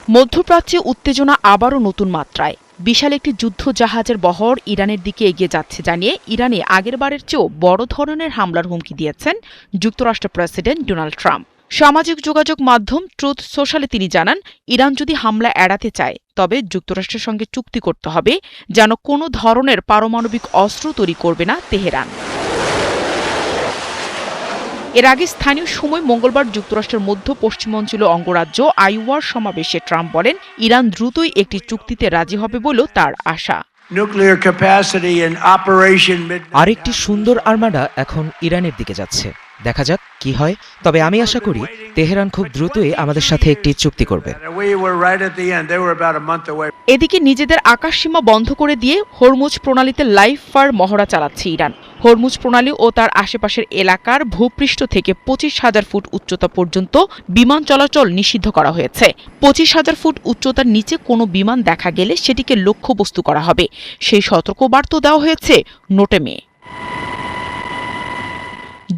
মধ্যপ্রাচ্যে উত্তেজনা আবারও নতুন মাত্রায়। বিশাল একটি যুদ্ধ জাহাজের বহর ইরানের দিকে এগিয়ে যাচ্ছে জানিয়ে ইরানে আগেরবারের চেয়েও বড় ধরনের হামলার হুমকি দিয়েছেন যুক্তরাষ্ট্রের প্রেসিডেন্ট ডোনাল্ড ট্রাম্প। সামাজিক যোগাযোগ মাধ্যম ট্রুথ সোশ্যালে তিনি জানান, ইরান যদি হামলা এড়াতে চায় তবে যুক্তরাষ্ট্রের সঙ্গে চুক্তি করতে হবে যেন কোনো ধরনের পারমাণবিক অস্ত্র তৈরি করবে না তেহরান। এর আগে স্থানীয় সময় মঙ্গলবার যুক্তরাষ্ট্রের মধ্য পশ্চিমাঞ্চলীয় অঙ্গরাজ্য আইওয়ার সমাবেশে ট্রাম্প বলেন, ইরান দ্রুতই একটি চুক্তিতে রাজি হবে বলেও তার আশা। আরেকটি সুন্দর আর্মাডা এখন ইরানের দিকে যাচ্ছে, দেখা যাক কি হয়। তবে আমি আশা করি তেহরান খুব দ্রুতই আমাদের সাথে একটি চুক্তি করবে। এদিকে নিজেদের আকাশসীমা বন্ধ করে দিয়ে হরমুজ প্রণালীতে লাইভ ফায়ার মহড়া চালাচ্ছে ইরান। হরমুজ প্রণালী ও তার আশেপাশের এলাকার ভূপৃষ্ঠ থেকে 25,000 ফুট উচ্চতা পর্যন্ত বিমান চলাচল নিষিদ্ধ করা হয়েছে। 25,000 ফুট উচ্চতার নিচে কোনো বিমান দেখা গেলে সেটিকে লক্ষ্যবস্তু করা হবে, সেই সতর্কবার্তা দেওয়া হয়েছে নোটেমে।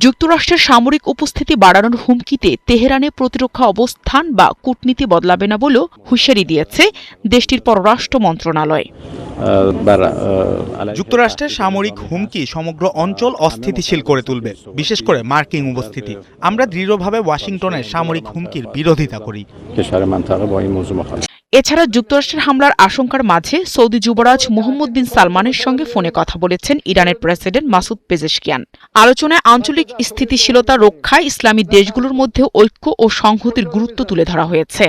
যুক্তরাষ্ট্রের সামরিক উপস্থিতি বাড়ানোর হুমকিতে তেহরানে প্রতিরক্ষা অবস্থান বা কূটনীতি বদলাবে না বলেও হুঁশিয়ারি দিয়েছে দেশটির পররাষ্ট্র মন্ত্রণালয়। যুক্তরাষ্ট্রের সামরিক হুমকি সমগ্র অঞ্চল অস্থিতিশীল করে তুলবে, বিশেষ করে মার্কিন উপস্থিতি। আমরা দৃঢ়ভাবে ওয়াশিংটনের সামরিক হুমকির বিরোধিতা করি। এছাড়া যুক্তরাষ্ট্রের হামলার আশঙ্কার মাঝে সৌদি যুবরাজ মোহাম্মদ বিন সালমানের সঙ্গে ফোনে কথা বলেছেন ইরানের প্রেসিডেন্ট মাসুদ পেজেশকিয়ান। আলোচনায় আঞ্চলিক স্থিতিশীলতা রক্ষায় ইসলামী দেশগুলোর মধ্যে ঐক্য ও সংহতির গুরুত্ব তুলে ধরা হয়েছে।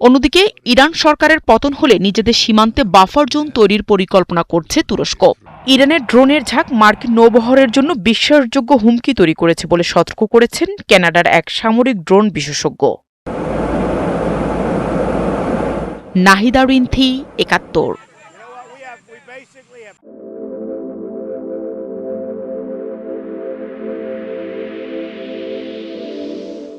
অন্যদিকে ইরান সরকারের পতন হলে নিজেদের সীমান্তে বাফার জোন তৈরির পরিকল্পনা করছে তুরস্ক। ইরানের ড্রোনের ঝাঁক মার্কিন নৌবহরের জন্য বিশ্বাসযোগ্য হুমকি তৈরি করেছে বলে সতর্ক করেছেন কানাডার এক সামরিক ড্রোন বিশেষজ্ঞ। নাহিদা রিন্থি, ৭১।